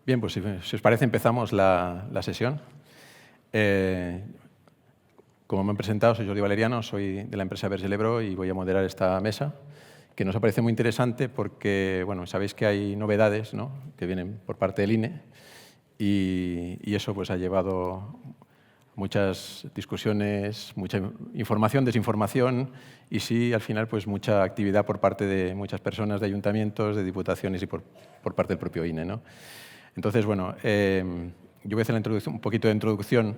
Bien, pues si os parece empezamos la sesión. Como me han presentado, soy Jordi Valeriano, soy de la empresa Vergelebro y voy a moderar esta mesa, que nos parece muy interesante porque, bueno, sabéis que hay novedades, ¿no?, que vienen por parte del INE y eso pues ha llevado muchas discusiones, mucha información, desinformación y sí, al final, pues mucha actividad por parte de muchas personas, de ayuntamientos, de diputaciones y por parte del propio INE, ¿no? Entonces, bueno, yo voy a hacer un poquito de introducción.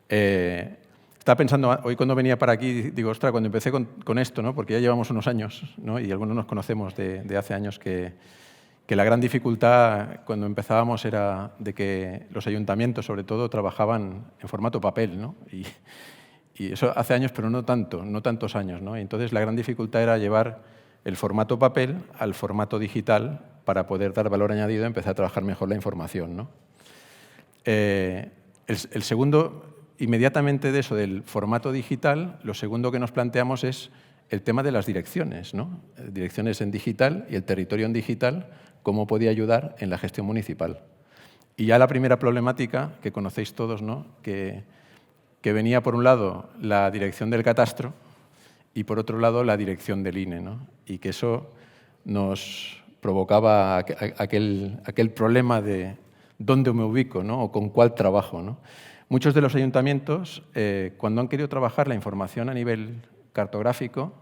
Estaba pensando, hoy cuando venía para aquí, digo, ostras, cuando empecé con esto, ¿no?, porque ya llevamos unos años, ¿no?, y algunos nos conocemos de hace años, que la gran dificultad cuando empezábamos era de que los ayuntamientos, sobre todo, trabajaban en formato papel, ¿no? Y eso hace años, pero no tantos años, ¿no? Y entonces la gran dificultad era llevar el formato papel al formato digital para poder dar valor añadido y empezar a trabajar mejor la información, ¿no? El segundo, inmediatamente de eso, del formato digital, lo segundo que nos planteamos es el tema de las direcciones, ¿no? Direcciones en digital y el territorio en digital, cómo podía ayudar en la gestión municipal. Y ya la primera problemática, que conocéis todos, ¿no?, que venía por un lado la dirección del catastro y por otro lado la dirección del INE, ¿no? Y que eso nos provocaba aquel problema de dónde me ubico, ¿no?, o con cuál trabajo, ¿no? Muchos de los ayuntamientos, cuando han querido trabajar la información a nivel cartográfico,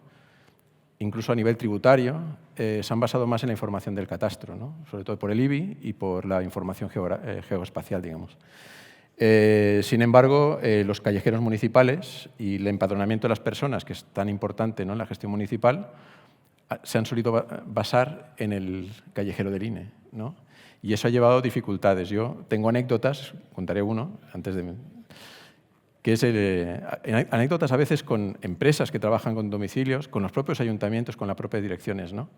incluso a nivel tributario, se han basado más en la información del catastro, ¿no?, sobre todo por el IBI y por la información geoespacial, digamos. Sin embargo, los callejeros municipales y el empadronamiento de las personas, que es tan importante, ¿no?, en la gestión municipal, se han solido basar en el callejero del INE, ¿no? Y eso ha llevado dificultades. Yo tengo anécdotas, contaré uno antes de... que es anécdotas a veces con empresas que trabajan con domicilios, con los propios ayuntamientos, con las propias direcciones, ¿no?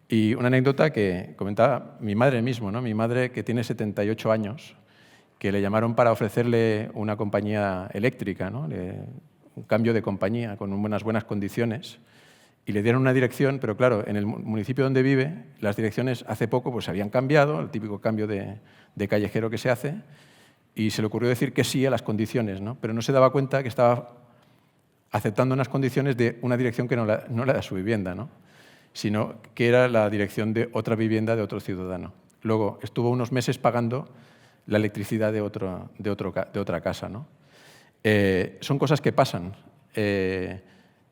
Y una anécdota que comentaba mi madre mismo, ¿no? Mi madre, que tiene 78 años, que le llamaron para ofrecerle una compañía eléctrica, ¿no?, un cambio de compañía con unas buenas condiciones, y le dieron una dirección, pero claro, en el municipio donde vive, las direcciones hace poco pues, se habían cambiado, el típico cambio de callejero que se hace, y se le ocurrió decir que sí a las condiciones, ¿no?, pero no se daba cuenta que estaba aceptando unas condiciones de una dirección que no era la de su vivienda, ¿no?, sino que era la dirección de otra vivienda de otro ciudadano. Luego estuvo unos meses pagando la electricidad de otra casa, ¿no? Son cosas que pasan.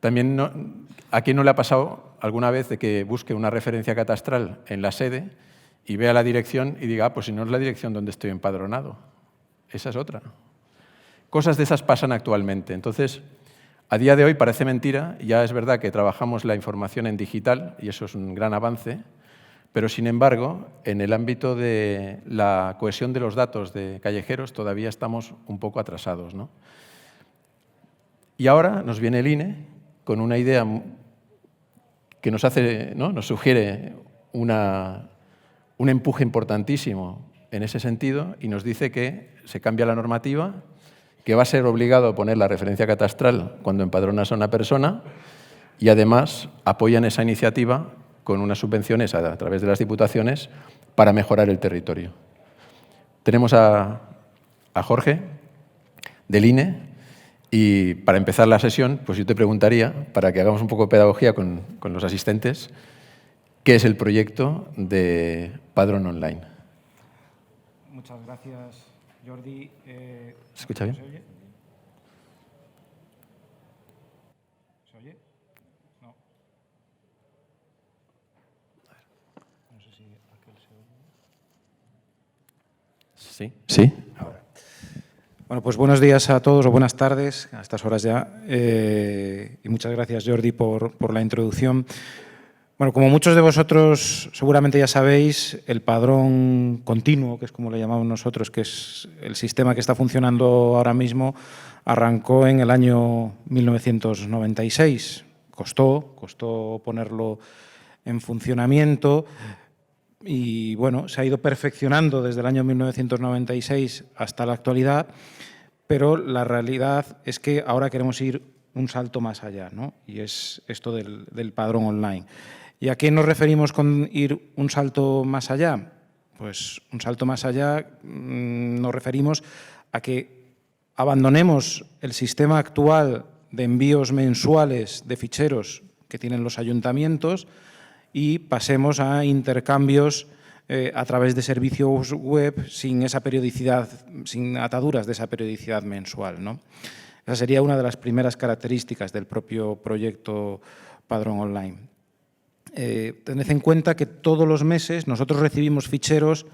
También ¿a quién no le ha pasado alguna vez de que busque una referencia catastral en la sede y vea la dirección y diga, pues si no es la dirección donde estoy empadronado? Esa es otra. Cosas de esas pasan actualmente. Entonces, a día de hoy parece mentira, ya es verdad que trabajamos la información en digital y eso es un gran avance, pero sin embargo, en el ámbito de la cohesión de los datos de callejeros todavía estamos un poco atrasados, ¿no? Y ahora nos viene el INE con una idea que nos hace, ¿no?, nos sugiere un empuje importantísimo en ese sentido y nos dice que se cambia la normativa, que va a ser obligado poner la referencia catastral cuando empadronas a una persona y además apoyan esa iniciativa con unas subvenciones a través de las diputaciones para mejorar el territorio. Tenemos a Jorge del INE. Y para empezar la sesión, pues yo te preguntaría, para que hagamos un poco de pedagogía con los asistentes, ¿qué es el proyecto de Padrón Online? Muchas gracias, Jordi. ¿Se escucha bien? ¿Se oye? ¿Se oye? No. No sé si aquel se oye. Sí. ¿Sí? Ahora. Bueno, pues buenos días a todos o buenas tardes, a estas horas ya, y muchas gracias, Jordi, por la introducción. Bueno, como muchos de vosotros seguramente ya sabéis, el padrón continuo, que es como le llamamos nosotros, que es el sistema que está funcionando ahora mismo, arrancó en el año 1996. Costó ponerlo en funcionamiento. Y bueno, se ha ido perfeccionando desde el año 1996 hasta la actualidad, pero la realidad es que ahora queremos ir un salto más allá, ¿no? Y es esto del padrón online. ¿Y a qué nos referimos con ir un salto más allá? Pues un salto más allá, nos referimos a que abandonemos el sistema actual de envíos mensuales de ficheros que tienen los ayuntamientos y pasemos a intercambios a través de servicios web sin esa periodicidad, sin ataduras de esa periodicidad mensual, ¿no? Esa sería una de las primeras características del propio proyecto Padrón Online. Tened en cuenta que todos los meses nosotros recibimos ficheros,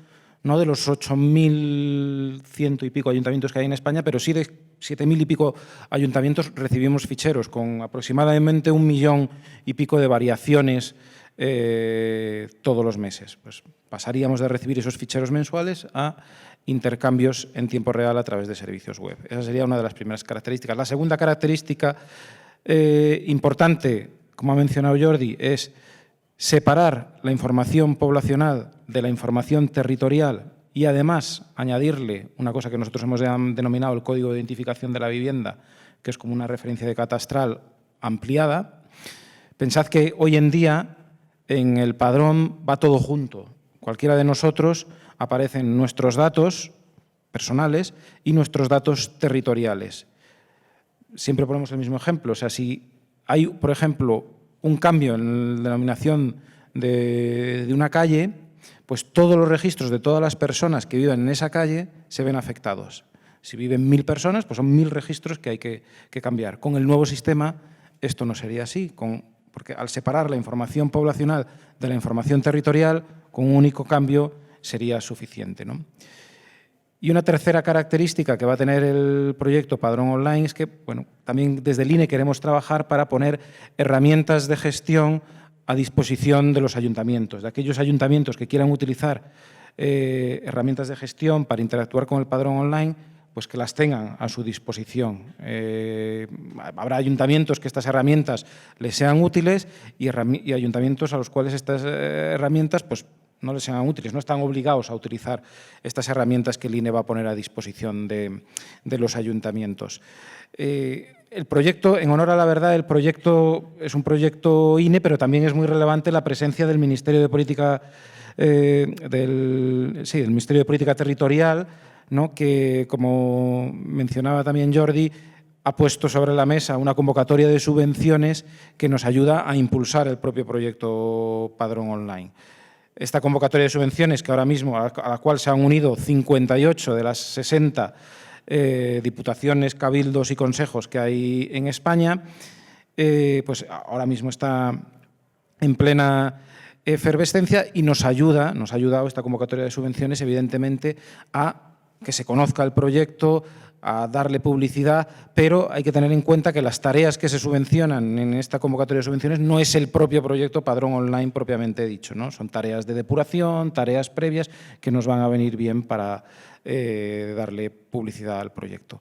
no de los 8.100 y pico ayuntamientos que hay en España, pero sí de 7.000 y pico ayuntamientos recibimos ficheros con aproximadamente 1 millón y pico de variaciones todos los meses. Pues pasaríamos de recibir esos ficheros mensuales a intercambios en tiempo real a través de servicios web. Esa sería una de las primeras características. La segunda característica importante, como ha mencionado Jordi, es separar la información poblacional de la información territorial y, además, añadirle una cosa que nosotros hemos denominado el Código de Identificación de la Vivienda, que es como una referencia de catastral ampliada. Pensad que hoy en día en el padrón va todo junto. Cualquiera de nosotros aparecen nuestros datos personales y nuestros datos territoriales. Siempre ponemos el mismo ejemplo. O sea, si hay, por ejemplo, un cambio en la denominación de una calle, pues todos los registros de todas las personas que viven en esa calle se ven afectados. Si viven 1.000 personas, pues son 1.000 registros que hay que cambiar. Con el nuevo sistema esto no sería así, porque al separar la información poblacional de la información territorial, con un único cambio sería suficiente, ¿no? Y una tercera característica que va a tener el proyecto Padrón Online es que, bueno, también desde el INE queremos trabajar para poner herramientas de gestión a disposición de los ayuntamientos, de aquellos ayuntamientos que quieran utilizar herramientas de gestión para interactuar con el Padrón Online, pues que las tengan a su disposición. Habrá ayuntamientos que estas herramientas les sean útiles y ayuntamientos a los cuales estas herramientas pues, no les sean útiles, no están obligados a utilizar estas herramientas que el INE va a poner a disposición de los ayuntamientos. El proyecto, en honor a la verdad, el proyecto es un proyecto INE, pero también es muy relevante la presencia del Ministerio de Política, del Ministerio de Política Territorial, ¿no? Que, como mencionaba también Jordi, ha puesto sobre la mesa una convocatoria de subvenciones que nos ayuda a impulsar el propio proyecto Padrón Online. Esta convocatoria de subvenciones, que ahora mismo a la cual se han unido 58 de las 60 diputaciones, cabildos y consejos que hay en España, pues ahora mismo está en plena efervescencia y nos ha ayudado esta convocatoria de subvenciones, evidentemente, a que se conozca el proyecto, a darle publicidad, pero hay que tener en cuenta que las tareas que se subvencionan en esta convocatoria de subvenciones no es el propio proyecto Padrón Online propiamente dicho, ¿no? Son tareas de depuración, tareas previas que nos van a venir bien para darle publicidad al proyecto.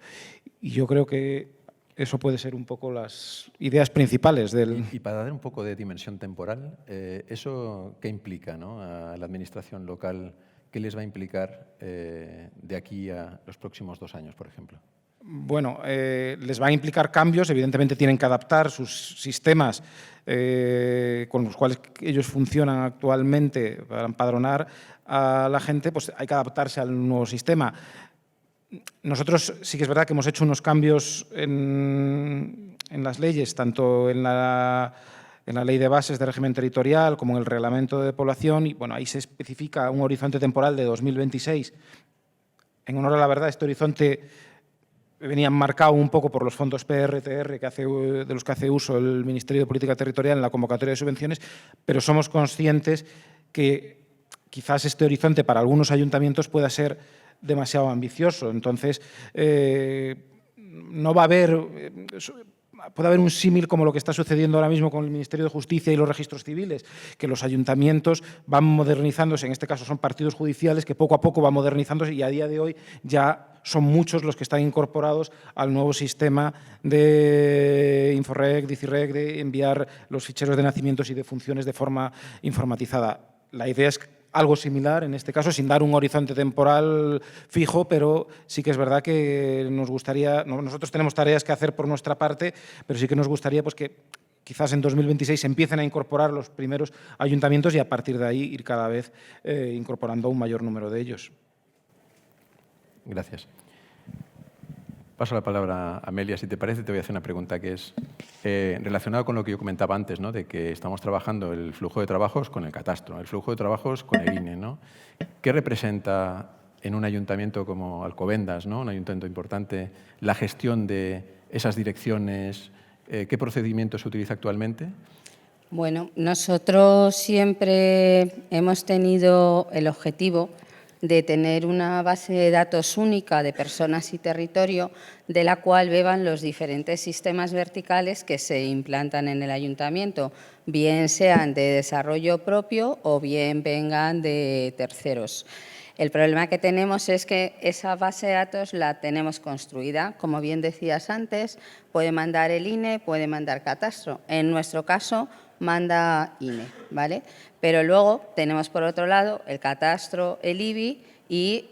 Y yo creo que eso puede ser un poco las ideas principales del… Y para dar un poco de dimensión temporal, ¿eso qué implica, ¿no? A la administración local? ¿Qué les va a implicar de aquí a los próximos 2 años, por ejemplo? Bueno, les va a implicar cambios. Evidentemente tienen que adaptar sus sistemas con los cuales ellos funcionan actualmente para empadronar a la gente, pues hay que adaptarse al nuevo sistema. Nosotros sí que es verdad que hemos hecho unos cambios en las leyes, tanto en la Ley de Bases de Régimen Territorial como en el Reglamento de Población, y bueno, ahí se especifica un horizonte temporal de 2026. En honor a la verdad, este horizonte venía marcado un poco por los fondos PRTR de los que hace uso el Ministerio de Política Territorial en la convocatoria de subvenciones, pero somos conscientes que quizás este horizonte para algunos ayuntamientos pueda ser demasiado ambicioso. Entonces, no va a haber… Puede haber un símil como lo que está sucediendo ahora mismo con el Ministerio de Justicia y los registros civiles, que los ayuntamientos van modernizándose, en este caso son partidos judiciales que poco a poco van modernizándose y a día de hoy ya son muchos los que están incorporados al nuevo sistema de Inforreg, DICIREG, de enviar los ficheros de nacimientos y de funciones de forma informatizada. La idea es algo similar, en este caso, sin dar un horizonte temporal fijo, pero sí que es verdad que nos gustaría, nosotros tenemos tareas que hacer por nuestra parte, pero sí que nos gustaría pues, que quizás en 2026 se empiecen a incorporar los primeros ayuntamientos y a partir de ahí ir cada vez incorporando un mayor número de ellos. Gracias. Paso la palabra a Amelia. Si te parece, te voy a hacer una pregunta que es relacionada con lo que yo comentaba antes, ¿no? De que estamos trabajando el flujo de trabajos con el catastro, el flujo de trabajos con el INE, ¿no? ¿Qué representa en un ayuntamiento como Alcobendas, ¿no? Un ayuntamiento importante, la gestión de esas direcciones? ¿Qué procedimiento se utiliza actualmente? Bueno, nosotros siempre hemos tenido el objetivo de tener una base de datos única de personas y territorio, de la cual beban los diferentes sistemas verticales que se implantan en el ayuntamiento, bien sean de desarrollo propio o bien vengan de terceros. El problema que tenemos es que esa base de datos la tenemos construida. Como bien decías antes, puede mandar el INE, puede mandar catastro. En nuestro caso, manda INE, ¿vale? Pero luego tenemos por otro lado el catastro, el IBI y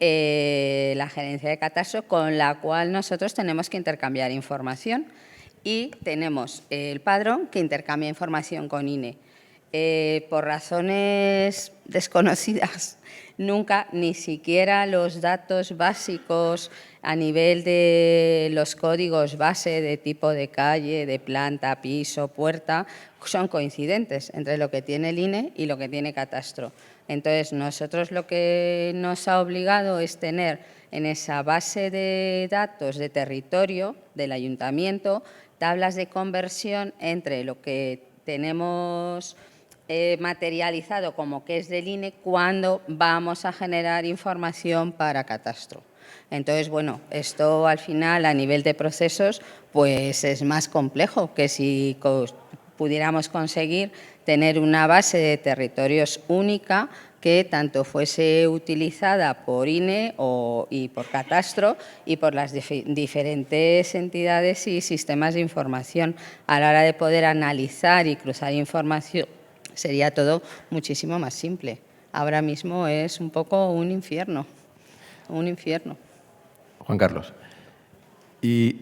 la gerencia de catastro, con la cual nosotros tenemos que intercambiar información, y tenemos el padrón que intercambia información con INE. Por razones desconocidas, nunca, ni siquiera los datos básicos a nivel de los códigos base de tipo de calle, de planta, piso, puerta, son coincidentes entre lo que tiene el INE y lo que tiene catastro. Entonces, nosotros lo que nos ha obligado es tener en esa base de datos de territorio del ayuntamiento tablas de conversión entre lo que tenemos materializado como que es del INE cuando vamos a generar información para catastro. Entonces, bueno, esto al final a nivel de procesos pues es más complejo que si pudiéramos conseguir tener una base de territorios única que tanto fuese utilizada por INE y por catastro y por las diferentes entidades y sistemas de información. A la hora de poder analizar y cruzar información sería todo muchísimo más simple. Ahora mismo es un poco un infierno, un infierno. Juan Carlos, ¿y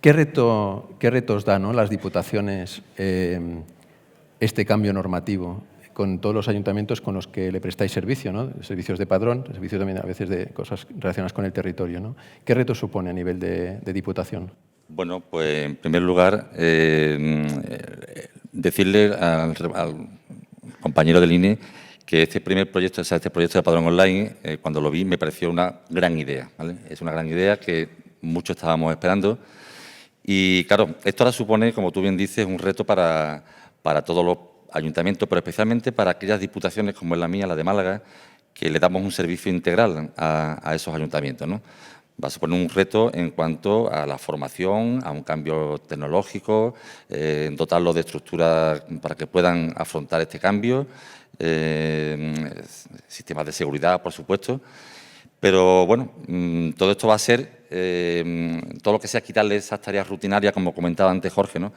qué retos dan, ¿no?, las diputaciones este cambio normativo con todos los ayuntamientos con los que le prestáis servicio, ¿no? Servicios de padrón, servicios también a veces de cosas relacionadas con el territorio, ¿no? ¿Qué retos supone a nivel de diputación? Bueno, pues en primer lugar, decirle al compañero del INE que este primer proyecto, o sea, este proyecto de padrón online, cuando lo vi me pareció una gran idea, ¿vale? Es una gran idea que muchos estábamos esperando y, claro, esto ahora supone, como tú bien dices, un reto para todos los ayuntamientos, pero especialmente para aquellas diputaciones como es la mía, la de Málaga, que le damos un servicio integral a esos ayuntamientos, ¿no? Va a suponer un reto en cuanto a la formación, a un cambio tecnológico, dotarlo de estructuras para que puedan afrontar este cambio, sistemas de seguridad, por supuesto. Pero, bueno, todo esto va a ser, todo lo que sea quitarle esas tareas rutinarias, como comentaba antes Jorge, ¿no?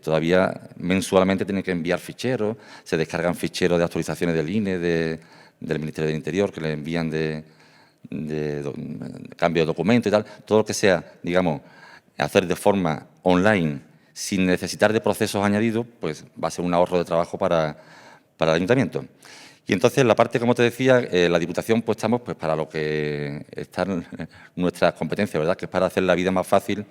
Todavía mensualmente tienen que enviar ficheros, se descargan ficheros de actualizaciones del INE, del Ministerio del Interior, que le envían de cambio de documento y tal. Todo lo que sea, digamos, hacer de forma online sin necesitar de procesos añadidos, pues va a ser un ahorro de trabajo para el ayuntamiento. Y entonces, la parte, como te decía, la Diputación, pues estamos pues para lo que están nuestras competencias, ¿verdad?, que es para hacer la vida más fácil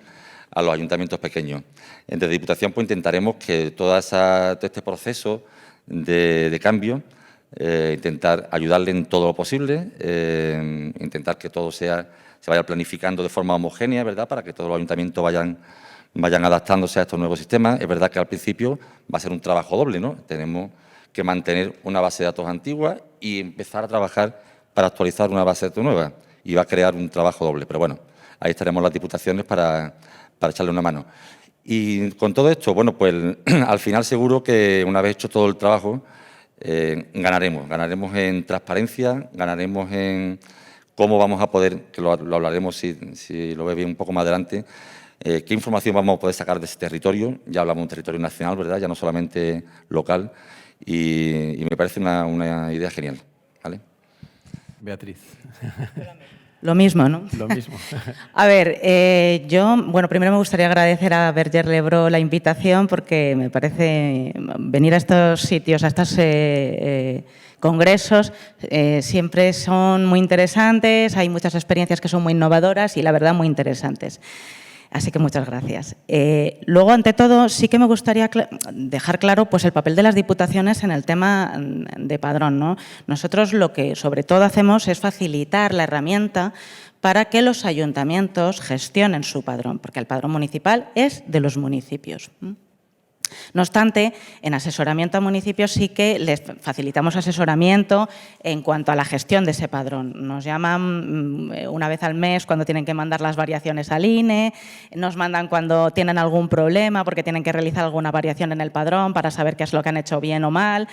a los ayuntamientos pequeños. Desde Diputación, pues intentaremos que todo este proceso de cambio, intentar ayudarle en todo lo posible, intentar que todo se vaya planificando de forma homogénea, ¿verdad?, para que todos los ayuntamientos vayan adaptándose a estos nuevos sistemas. Es verdad que al principio va a ser un trabajo doble, ¿no? Tenemos que mantener una base de datos antigua y empezar a trabajar para actualizar una base de datos nueva. Y va a crear un trabajo doble. Pero bueno, ahí estaremos las diputaciones para echarle una mano. Y con todo esto, bueno, pues al final seguro que una vez hecho todo el trabajo, ganaremos en transparencia, ganaremos en cómo vamos a poder, que lo hablaremos si lo ve bien un poco más adelante, qué información vamos a poder sacar de ese territorio. Ya hablamos de un territorio nacional, ¿verdad?, ya no solamente local, y me parece una idea genial, ¿vale? Beatriz. Lo mismo, ¿no? Lo mismo. A ver, yo, bueno, primero me gustaría agradecer a Berger Lebro la invitación porque me parece venir a estos sitios, a estos congresos, siempre son muy interesantes, hay muchas experiencias que son muy innovadoras y la verdad muy interesantes. Así que muchas gracias. Luego, ante todo, sí que me gustaría dejar claro pues, el papel de las diputaciones en el tema de padrón, ¿no? Nosotros lo que sobre todo hacemos es facilitar la herramienta para que los ayuntamientos gestionen su padrón, porque el padrón municipal es de los municipios. No obstante, en asesoramiento a municipios sí que les facilitamos asesoramiento en cuanto a la gestión de ese padrón. Nos llaman una vez al mes cuando tienen que mandar las variaciones al INE, nos mandan cuando tienen algún problema porque tienen que realizar alguna variación en el padrón para saber qué es lo que han hecho bien o mal.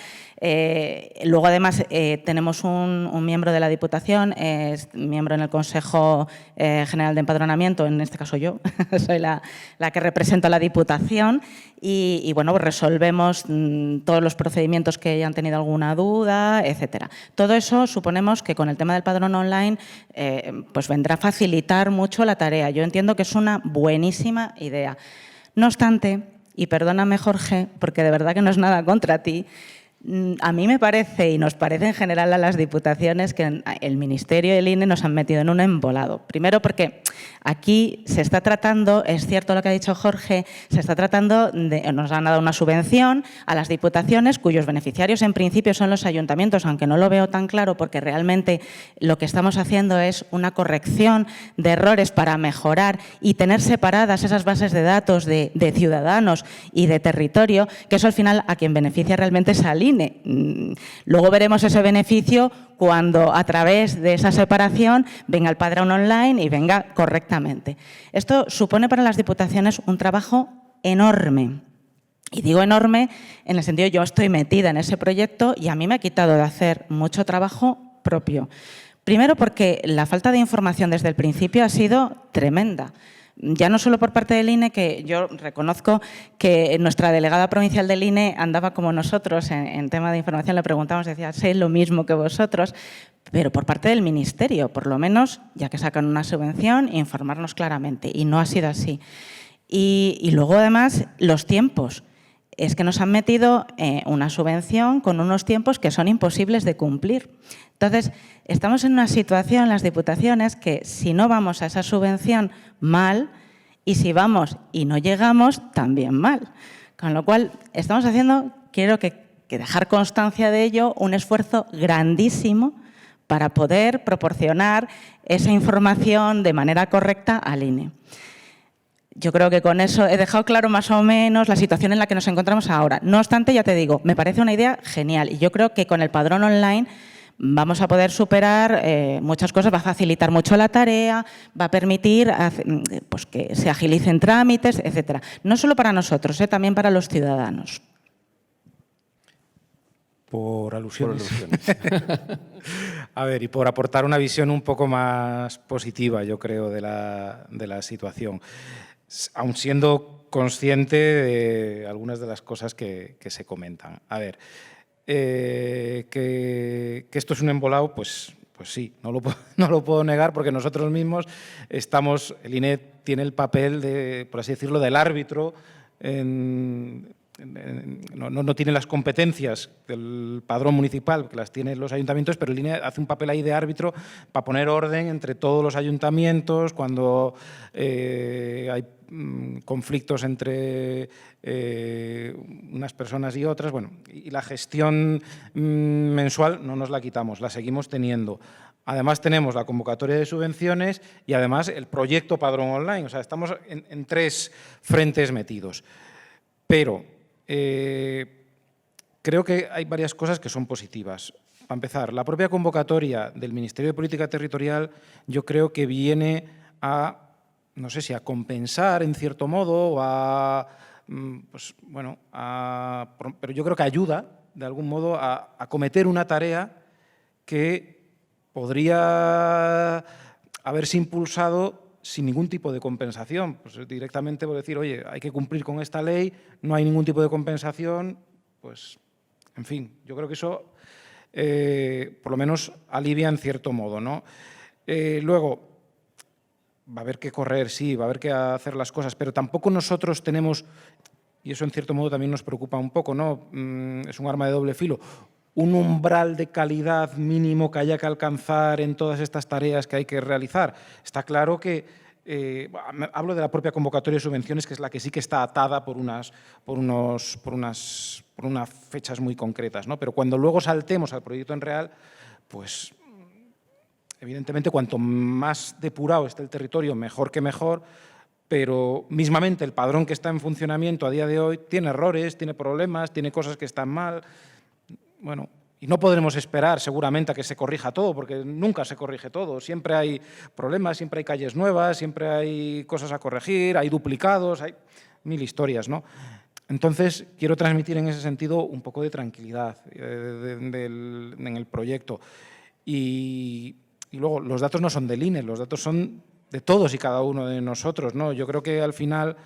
Luego, además, tenemos un miembro de la Diputación, es miembro en el Consejo General de Empadronamiento, en este caso yo, soy la que represento a la Diputación y bueno, pues resolvemos todos los procedimientos que hayan tenido alguna duda, etcétera. Todo eso suponemos que con el tema del padrón online pues vendrá a facilitar mucho la tarea. Yo entiendo que es una buenísima idea. No obstante, y perdóname Jorge, porque de verdad que no es nada contra ti, a mí me parece y nos parece en general a las diputaciones que el Ministerio y el INE nos han metido en un embolado. Primero porque aquí se está tratando, es cierto lo que ha dicho Jorge, se está tratando nos han dado una subvención a las diputaciones cuyos beneficiarios en principio son los ayuntamientos, aunque no lo veo tan claro porque realmente lo que estamos haciendo es una corrección de errores para mejorar y tener separadas esas bases de datos de ciudadanos y de territorio, que eso al final a quien beneficia realmente es al INE. Luego veremos ese beneficio cuando a través de esa separación venga el padrón online y venga correctamente. Esto supone para las diputaciones un trabajo enorme. Y digo enorme en el sentido yo estoy metida en ese proyecto y a mí me ha quitado de hacer mucho trabajo propio. Primero porque la falta de información desde el principio ha sido tremenda. Ya no solo por parte del INE, que yo reconozco que nuestra delegada provincial del INE andaba como nosotros en tema de información, le preguntamos, decía, sé lo mismo que vosotros, pero por parte del Ministerio, por lo menos, ya que sacan una subvención, informarnos claramente, y no ha sido así. Y luego, además, los tiempos. Es que nos han metido una subvención con unos tiempos que son imposibles de cumplir. Entonces, estamos en una situación, las diputaciones, que si no vamos a esa subvención, mal, y si vamos y no llegamos, también mal. Con lo cual, estamos haciendo, quiero que dejar constancia de ello, un esfuerzo grandísimo para poder proporcionar esa información de manera correcta al INE. Yo creo que con eso he dejado claro más o menos la situación en la que nos encontramos ahora. No obstante, ya te digo, me parece una idea genial y yo creo que con el padrón online vamos a poder superar muchas cosas, va a facilitar mucho la tarea, va a permitir pues, que se agilicen trámites, etcétera. No solo para nosotros, también para los ciudadanos. Por alusiones. A ver, y por aportar una visión un poco más positiva, yo creo, de la situación. Aun siendo consciente de algunas de las cosas que se comentan. A ver, que esto es un embolado, pues sí, no lo puedo negar porque nosotros mismos estamos, el INE tiene el papel de, por así decirlo, del árbitro, no tiene las competencias del padrón municipal, que las tienen los ayuntamientos, pero el INE hace un papel ahí de árbitro para poner orden entre todos los ayuntamientos, cuando hay conflictos entre unas personas y otras. Bueno, y la gestión mensual no nos la quitamos, la seguimos teniendo. Además tenemos la convocatoria de subvenciones y además el proyecto Padrón Online. O sea, estamos en tres frentes metidos. Pero creo que hay varias cosas que son positivas. Para empezar, la propia convocatoria del Ministerio de Política Territorial yo creo que viene a, no sé si a compensar en cierto modo o a, pues, bueno, pero yo creo que ayuda de algún modo a acometer una tarea que podría haberse impulsado sin ningún tipo de compensación. Pues directamente por decir, oye, hay que cumplir con esta ley, no hay ningún tipo de compensación, pues, en fin, yo creo que eso por lo menos alivia en cierto modo, ¿no? Luego, va a haber que correr, sí, va a haber que hacer las cosas, pero tampoco nosotros tenemos, y eso en cierto modo también nos preocupa un poco, ¿no? Es un arma de doble filo, un umbral de calidad mínimo que haya que alcanzar en todas estas tareas que hay que realizar. Está claro que, hablo de la propia convocatoria de subvenciones, que es la que sí que está atada por unas fechas muy concretas, ¿no? Pero cuando luego saltemos al proyecto en real, pues evidentemente, cuanto más depurado esté el territorio, mejor que mejor, pero mismamente el padrón que está en funcionamiento a día de hoy tiene errores, tiene problemas, tiene cosas que están mal. Bueno, y no podremos esperar seguramente a que se corrija todo, porque nunca se corrige todo. Siempre hay problemas, siempre hay calles nuevas, siempre hay cosas a corregir, hay duplicados, hay mil historias, ¿no? Entonces, quiero transmitir en ese sentido un poco de tranquilidad en el proyecto. Y luego, los datos no son del INE, los datos son de todos y cada uno de nosotros, ¿no? Yo creo que al final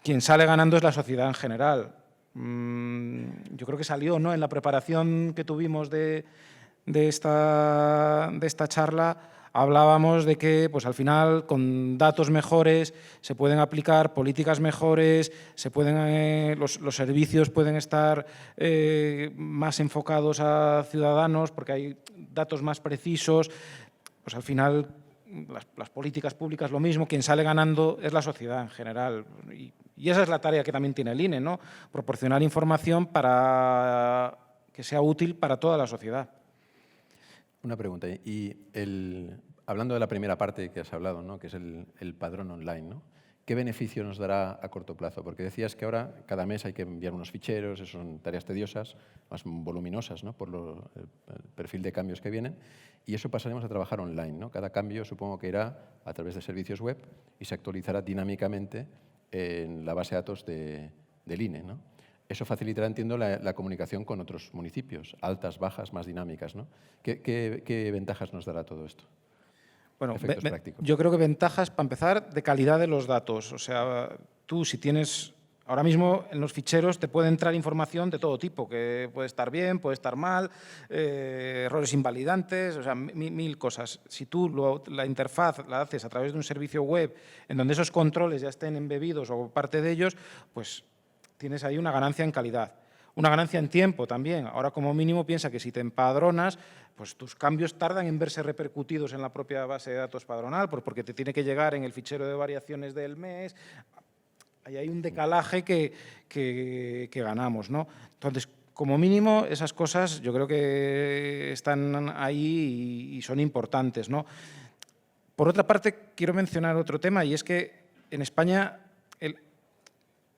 quien sale ganando es la sociedad en general. Yo creo que salió, ¿no?, en la preparación que tuvimos de esta charla, hablábamos de que, pues, al final, con datos mejores se pueden aplicar políticas mejores, los servicios pueden estar más enfocados a ciudadanos porque hay datos más precisos. Pues al final las políticas públicas lo mismo, quien sale ganando es la sociedad en general. Y esa es la tarea que también tiene el INE, ¿no? Proporcionar información para que sea útil para toda la sociedad. Una pregunta. Hablando de la primera parte que has hablado, ¿no?, que es el padrón online, ¿no?, ¿qué beneficio nos dará a corto plazo? Porque decías que ahora cada mes hay que enviar unos ficheros, eso son tareas tediosas, más voluminosas, ¿no?, por el perfil de cambios que vienen, y eso pasaremos a trabajar online, ¿no? Cada cambio supongo que irá a través de servicios web y se actualizará dinámicamente en la base de datos del INE, ¿no? Eso facilitará, entiendo, la comunicación con otros municipios, altas, bajas, más dinámicas, ¿no? ¿Qué ventajas nos dará todo esto? Bueno, efectos prácticos. Yo creo que ventajas, para empezar, de calidad de los datos. O sea, tú si tienes... Ahora mismo en los ficheros te puede entrar información de todo tipo, que puede estar bien, puede estar mal, errores invalidantes, o sea, mil cosas. Si tú la interfaz la haces a través de un servicio web en donde esos controles ya estén embebidos o parte de ellos, pues tienes ahí una ganancia en calidad. Una ganancia en tiempo también. Ahora, como mínimo, piensa que si te empadronas, pues tus cambios tardan en verse repercutidos en la propia base de datos padronal, porque te tiene que llegar en el fichero de variaciones del mes. Ahí hay un decalaje que ganamos, ¿no? Entonces, como mínimo, esas cosas yo creo que están ahí y son importantes, ¿no? Por otra parte, quiero mencionar otro tema, y es que en España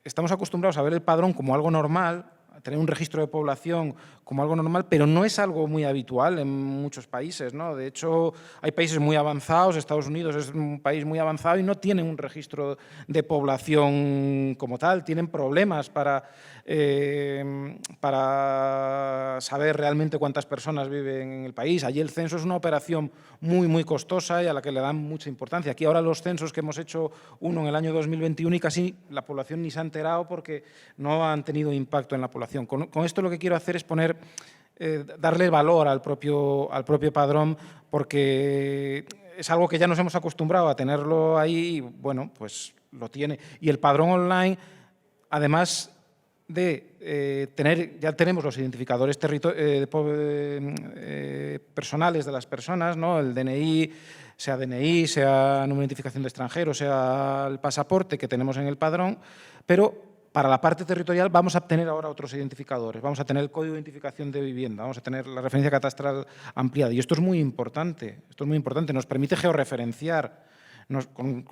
estamos acostumbrados a ver el padrón como algo normal, a tener un registro de población como algo normal, pero no es algo muy habitual en muchos países, ¿no? De hecho, hay países muy avanzados, Estados Unidos es un país muy avanzado y no tienen un registro de población como tal, tienen problemas para saber realmente cuántas personas viven en el país. Allí el censo es una operación muy, muy costosa y a la que le dan mucha importancia. Aquí ahora los censos que hemos hecho uno en el año 2021 y casi la población ni se ha enterado porque no han tenido impacto en la población. Con esto lo que quiero hacer es darle valor al propio padrón, porque es algo que ya nos hemos acostumbrado a tenerlo ahí y, bueno, pues lo tiene. Y el padrón online, además de ya tenemos los identificadores personales de las personas, ¿no? El DNI, sea número de identificación de extranjero, sea el pasaporte que tenemos en el padrón, pero para la parte territorial vamos a tener ahora otros identificadores, vamos a tener el código de identificación de vivienda, vamos a tener la referencia catastral ampliada, y esto es muy importante, nos permite georreferenciar con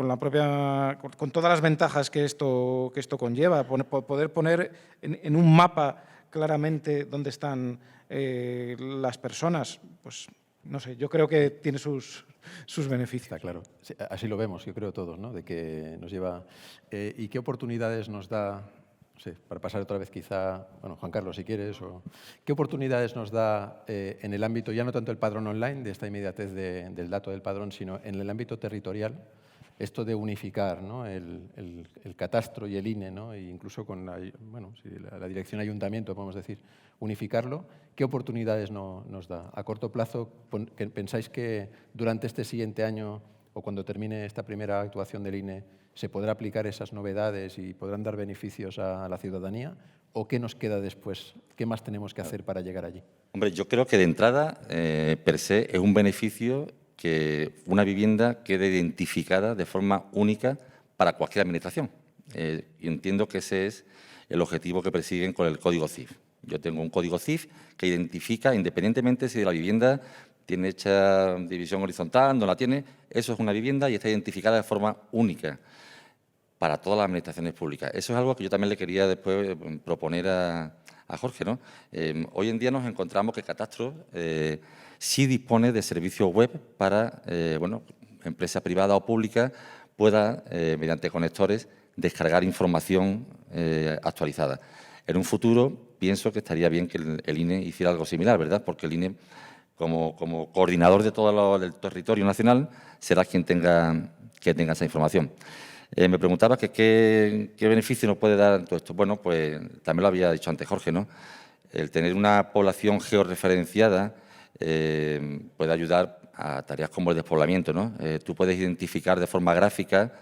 todas las ventajas que esto conlleva, poder poner en un mapa claramente dónde están las personas. Pues no sé, yo creo que tiene sus beneficios. Está claro. Sí, así lo vemos, yo creo todos, ¿no? De que nos lleva... ¿Y qué oportunidades nos da, no sé, para pasar otra vez quizá, bueno, Juan Carlos, si quieres, qué oportunidades nos da en el ámbito, ya no tanto el padrón online, de esta inmediatez del dato del padrón, sino en el ámbito territorial, esto de unificar, ¿no?, el catastro y el INE, ¿no?, e incluso con la dirección ayuntamiento, podemos decir, unificarlo, ¿qué oportunidades nos da? A corto plazo, ¿pensáis que durante este siguiente año o cuando termine esta primera actuación del INE se podrá aplicar esas novedades y podrán dar beneficios a la ciudadanía? ¿O qué nos queda después? ¿Qué más tenemos que hacer para llegar allí? Hombre, yo creo que de entrada, per se, es un beneficio que una vivienda quede identificada de forma única para cualquier administración. Y entiendo que ese es el objetivo que persiguen con el Código CIF. Yo tengo un Código CIF que identifica, independientemente si la vivienda tiene hecha división horizontal, no la tiene, eso es una vivienda y está identificada de forma única para todas las administraciones públicas. Eso es algo que yo también le quería después proponer a Jorge, ¿no? Hoy en día nos encontramos que Catastro sí dispone de servicios web para, empresa privada o pública pueda, mediante conectores, descargar información actualizada. En un futuro pienso que estaría bien que el INE hiciera algo similar, ¿verdad? Porque el INE, como coordinador de todo el territorio nacional, será quien tenga esa información. Me preguntaba que qué beneficio nos puede dar todo esto. Bueno, pues también lo había dicho antes Jorge, ¿no? El tener una población georreferenciada puede ayudar a tareas como el despoblamiento, ¿no? Tú puedes identificar de forma gráfica,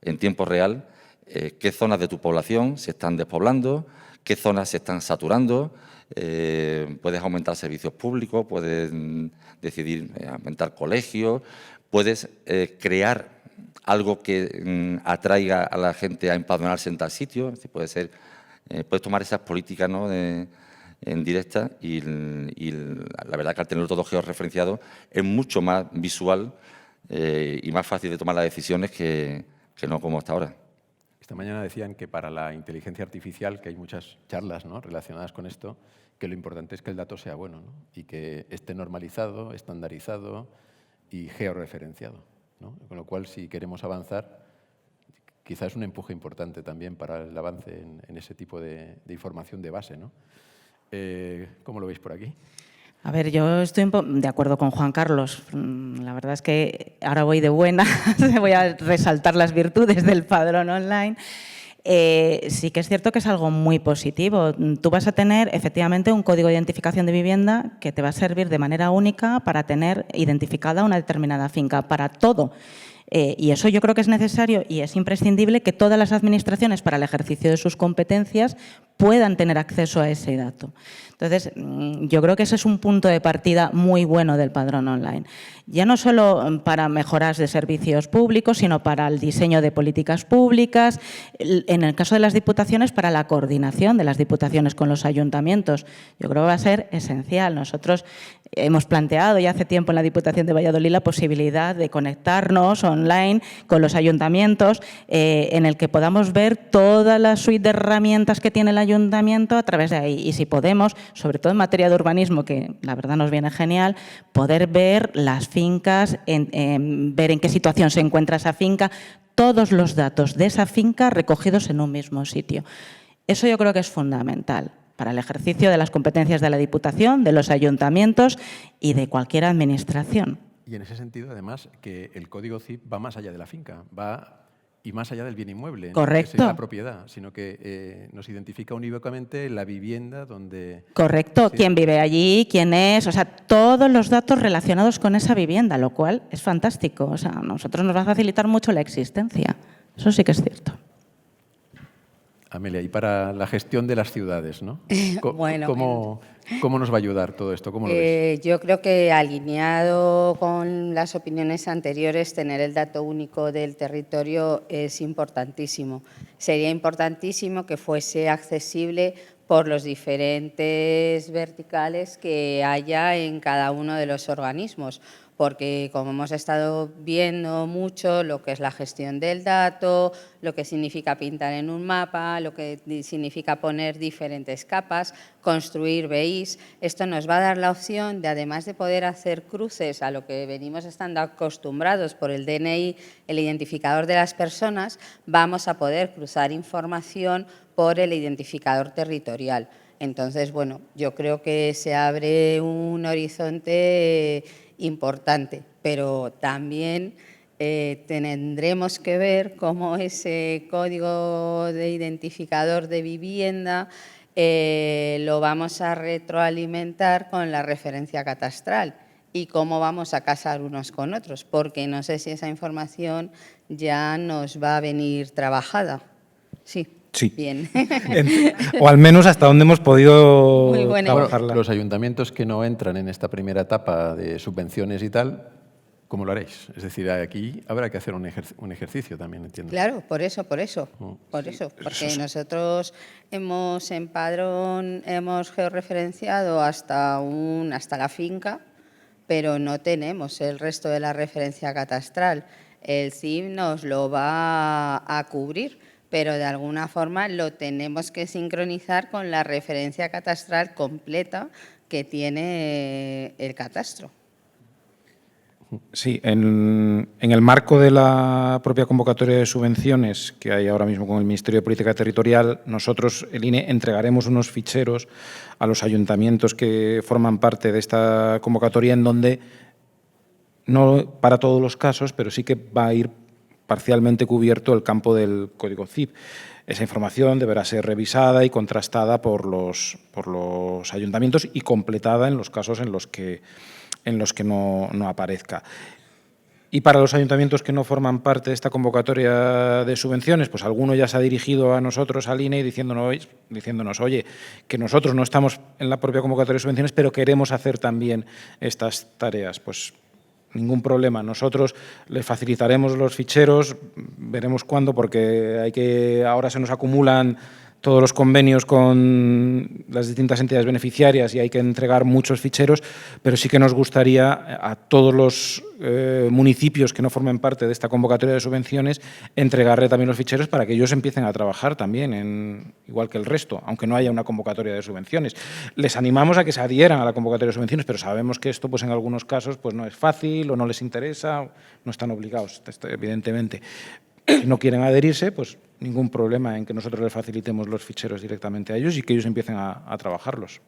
en tiempo real, qué zonas de tu población se están despoblando, qué zonas se están saturando. Puedes aumentar servicios públicos, puedes decidir aumentar colegios, puedes crear algo que atraiga a la gente a empadronarse en tal sitio. Es decir, puedes tomar esas políticas, ¿no?, en directa y la verdad que al tenerlo todo georreferenciado es mucho más visual y más fácil de tomar las decisiones que no como hasta ahora. Esta mañana decían que para la inteligencia artificial, que hay muchas charlas, ¿no?, relacionadas con esto, que lo importante es que el dato sea bueno, ¿no?, y que esté normalizado, estandarizado y georreferenciado, ¿no? Con lo cual, si queremos avanzar, quizás es un empuje importante también para el avance en ese tipo de información de base, ¿no? ¿Cómo lo veis por aquí? A ver, yo estoy de acuerdo con Juan Carlos. La verdad es que ahora voy de buena, voy a resaltar las virtudes del padrón online. Sí que es cierto que es algo muy positivo. Tú vas a tener efectivamente un código de identificación de vivienda que te va a servir de manera única para tener identificada una determinada finca, para todo. Y eso yo creo que es necesario y es imprescindible que todas las administraciones, para el ejercicio de sus competencias, puedan tener acceso a ese dato. Entonces, yo creo que ese es un punto de partida muy bueno del padrón online. Ya no solo para mejoras de servicios públicos, sino para el diseño de políticas públicas. En el caso de las diputaciones, para la coordinación de las diputaciones con los ayuntamientos. Yo creo que va a ser esencial. Nosotros hemos planteado ya hace tiempo en la Diputación de Valladolid la posibilidad de conectarnos online con los ayuntamientos, en el que podamos ver toda la suite de herramientas que tiene el ayuntamiento a través de ahí. Y si podemos, sobre todo en materia de urbanismo, que la verdad nos viene genial, poder ver las fincas, ver en qué situación se encuentra esa finca, todos los datos de esa finca recogidos en un mismo sitio. Eso yo creo que es fundamental para el ejercicio de las competencias de la Diputación, de los ayuntamientos y de cualquier administración. Y en ese sentido, además, que el Código CIF va más allá de la finca, va y más allá del bien inmueble, correcto, ¿no?, que es la propiedad, sino que nos identifica unívocamente la vivienda donde... Correcto, sí, quién vive allí, quién es, o sea, todos los datos relacionados con esa vivienda, lo cual es fantástico. O sea, a nosotros nos va a facilitar mucho la existencia. Eso sí que es cierto. Amelia, y para la gestión de las ciudades, ¿no? Bueno, ¿Cómo nos va a ayudar todo esto? ¿Cómo lo ves? Yo creo que, alineado con las opiniones anteriores, tener el dato único del territorio es importantísimo. Sería importantísimo que fuese accesible por los diferentes verticales que haya en cada uno de los organismos, porque como hemos estado viendo mucho lo que es la gestión del dato, lo que significa pintar en un mapa, lo que significa poner diferentes capas, construir BIs, esto nos va a dar la opción de, además de poder hacer cruces a lo que venimos estando acostumbrados por el DNI, el identificador de las personas, vamos a poder cruzar información por el identificador territorial. Entonces, bueno, yo creo que se abre un horizonte importante, pero también tendremos que ver cómo ese código de identificador de vivienda lo vamos a retroalimentar con la referencia catastral y cómo vamos a casar unos con otros, porque no sé si esa información ya nos va a venir trabajada. Sí. Sí. Bien. O al menos hasta donde hemos podido Muy buena trabajarla. Los ayuntamientos que no entran en esta primera etapa de subvenciones y tal, ¿cómo lo haréis? Es decir, aquí habrá que hacer un ejercicio también, entiendo. Claro, por eso. Porque nosotros en Padrón hemos georreferenciado hasta la finca, pero no tenemos el resto de la referencia catastral. El CIF nos lo va a cubrir, pero de alguna forma lo tenemos que sincronizar con la referencia catastral completa que tiene el catastro. Sí, en el marco de la propia convocatoria de subvenciones que hay ahora mismo con el Ministerio de Política Territorial, nosotros, el INE, entregaremos unos ficheros a los ayuntamientos que forman parte de esta convocatoria en donde, no para todos los casos, pero sí que va a ir parcialmente cubierto el campo del código CIF. Esa información deberá ser revisada y contrastada por los ayuntamientos y completada en los casos en los que no aparezca. Y para los ayuntamientos que no forman parte de esta convocatoria de subvenciones, pues alguno ya se ha dirigido a nosotros, al INE, diciéndonos, oye, que nosotros no estamos en la propia convocatoria de subvenciones, pero queremos hacer también estas tareas. Pues ningún problema. Nosotros les facilitaremos los ficheros, veremos cuándo, porque ahora se nos acumulan todos los convenios con las distintas entidades beneficiarias y hay que entregar muchos ficheros, pero sí que nos gustaría a todos los municipios que no formen parte de esta convocatoria de subvenciones entregarle también los ficheros para que ellos empiecen a trabajar también, igual que el resto, aunque no haya una convocatoria de subvenciones. Les animamos a que se adhieran a la convocatoria de subvenciones, pero sabemos que esto pues, en algunos casos pues, no es fácil o no les interesa, no están obligados, evidentemente. Si no quieren adherirse, pues ningún problema en que nosotros les facilitemos los ficheros directamente a ellos y que ellos empiecen a trabajarlos.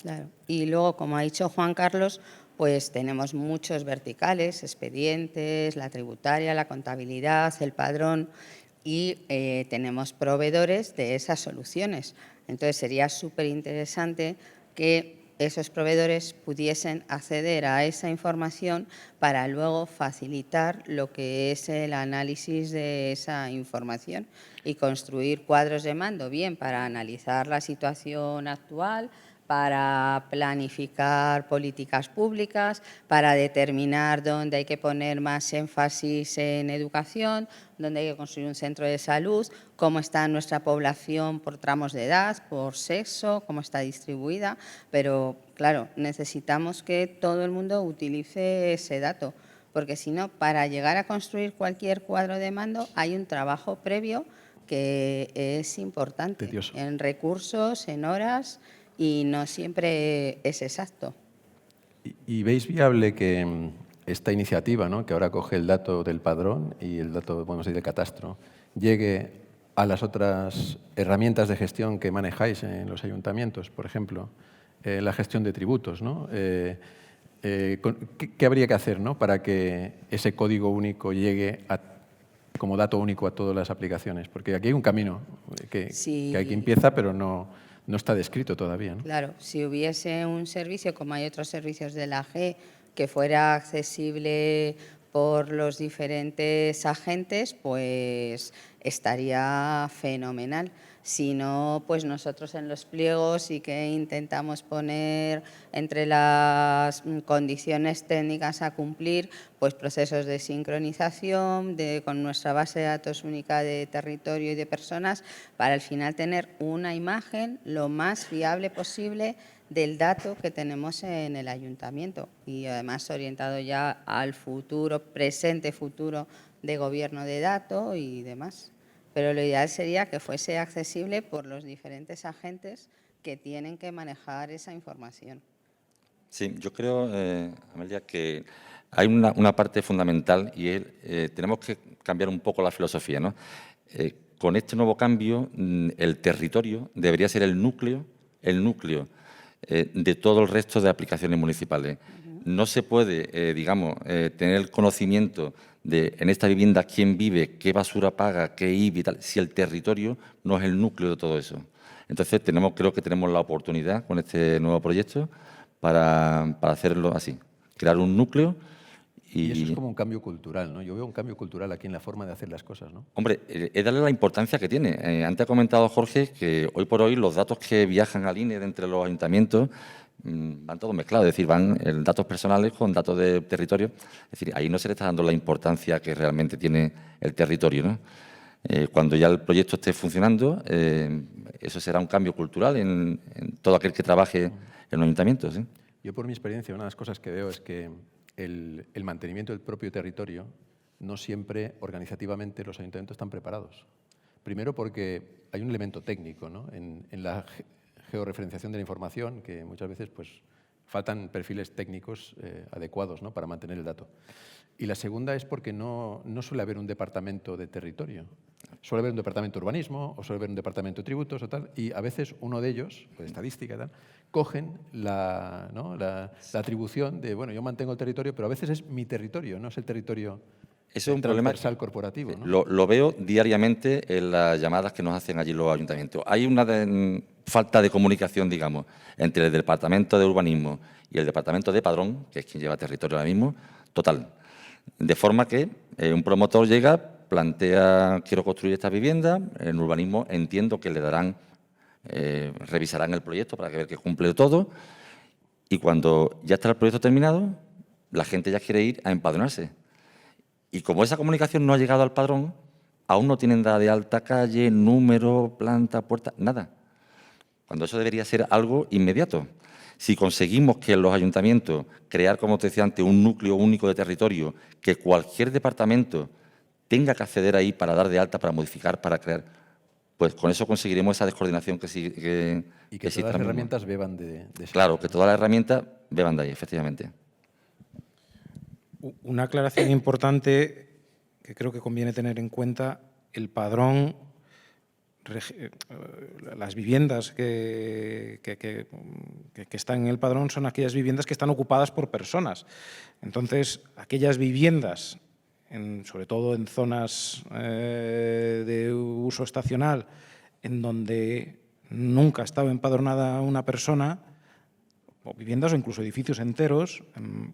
Claro. Y luego, como ha dicho Juan Carlos, pues tenemos muchos verticales, expedientes, la tributaria, la contabilidad, el padrón y tenemos proveedores de esas soluciones. Entonces, sería súper interesante que esos proveedores pudiesen acceder a esa información para luego facilitar lo que es el análisis de esa información y construir cuadros de mando, bien para analizar la situación actual, para planificar políticas públicas, para determinar dónde hay que poner más énfasis en educación, dónde hay que construir un centro de salud, cómo está nuestra población por tramos de edad, por sexo, cómo está distribuida. Pero, claro, necesitamos que todo el mundo utilice ese dato, porque si no, para llegar a construir cualquier cuadro de mando hay un trabajo previo que es importante, Tedioso. En recursos, en horas, y no siempre es exacto. ¿Y veis viable que esta iniciativa, ¿no?, que ahora coge el dato del padrón y el dato, podemos decir, del catastro, llegue a las otras herramientas de gestión que manejáis en los ayuntamientos? Por ejemplo, la gestión de tributos, ¿no? ¿Qué habría que hacer, ¿no?, para que ese código único llegue como dato único a todas las aplicaciones? Porque aquí hay un camino que empieza, pero no está descrito todavía, ¿no? Claro, si hubiese un servicio, como hay otros servicios de la AG, que fuera accesible por los diferentes agentes, pues estaría fenomenal. Si no, pues nosotros en los pliegos sí que intentamos poner entre las condiciones técnicas a cumplir pues procesos de sincronización con nuestra base de datos única de territorio y de personas para al final tener una imagen lo más fiable posible del dato que tenemos en el ayuntamiento y además orientado ya al futuro, presente, futuro de gobierno de datos y demás. Pero lo ideal sería que fuese accesible por los diferentes agentes que tienen que manejar esa información. Sí, yo creo, Amelia, que hay una parte fundamental y es tenemos que cambiar un poco la filosofía, ¿no? Con este nuevo cambio, el territorio debería ser el núcleo de todo el resto de aplicaciones municipales. no se puede, digamos, tener el conocimiento de en esta vivienda quién vive, qué basura paga, qué IBI y tal, si el territorio no es el núcleo de todo eso. Entonces, creo que tenemos la oportunidad con este nuevo proyecto para hacerlo así, crear un núcleo. Y eso es como un cambio cultural, ¿no? Yo veo un cambio cultural aquí en la forma de hacer las cosas, ¿no? Hombre, es darle la importancia que tiene. Antes ha comentado Jorge que hoy por hoy los datos que viajan al INE de entre los ayuntamientos van todos mezclados, es decir, van datos personales con datos de territorio. Es decir, ahí no se le está dando la importancia que realmente tiene el territorio, ¿no? Cuando ya el proyecto esté funcionando, eso será un cambio cultural en todo aquel que trabaje en los ayuntamientos, ¿sí? Yo, por mi experiencia, una de las cosas que veo es que el mantenimiento del propio territorio no siempre organizativamente los ayuntamientos están preparados. Primero porque hay un elemento técnico, ¿no? En la georreferenciación de la información, que muchas veces pues, faltan perfiles técnicos adecuados, ¿no? Para mantener el dato. Y la segunda es porque no suele haber un departamento de territorio. Suele haber un departamento de urbanismo o suele haber un departamento de tributos o tal, y a veces uno de ellos, pues, estadística y tal, cogen la atribución de, bueno, yo mantengo el territorio, pero a veces es mi territorio, no es el territorio Eso es un problema transversal corporativo, ¿no? Lo veo diariamente en las llamadas que nos hacen allí los ayuntamientos. Hay una falta de comunicación, digamos, entre el Departamento de Urbanismo y el Departamento de Padrón, que es quien lleva territorio ahora mismo, total. De forma que un promotor llega, plantea, quiero construir esta vivienda, en urbanismo entiendo que le darán, revisarán el proyecto para ver que cumple todo, y cuando ya está el proyecto terminado, la gente ya quiere ir a empadronarse. Y como esa comunicación no ha llegado al padrón, aún no tienen dada de alta calle, número, planta, puerta, nada. Cuando eso debería ser algo inmediato. Si conseguimos que los ayuntamientos crear, como te decía antes, un núcleo único de territorio, que cualquier departamento tenga que acceder ahí para dar de alta, para modificar, para crear, pues con eso conseguiremos esa descoordinación que y que existe todas las ahora mismo. herramientas beban de ese. Claro, que todas las herramientas beban de ahí, efectivamente. Una aclaración importante que creo que conviene tener en cuenta: el padrón, las viviendas que están en el padrón son aquellas viviendas que están ocupadas por personas. Entonces, aquellas viviendas, sobre todo en zonas de uso estacional, en donde nunca ha estado empadronada una persona, o viviendas o incluso edificios enteros,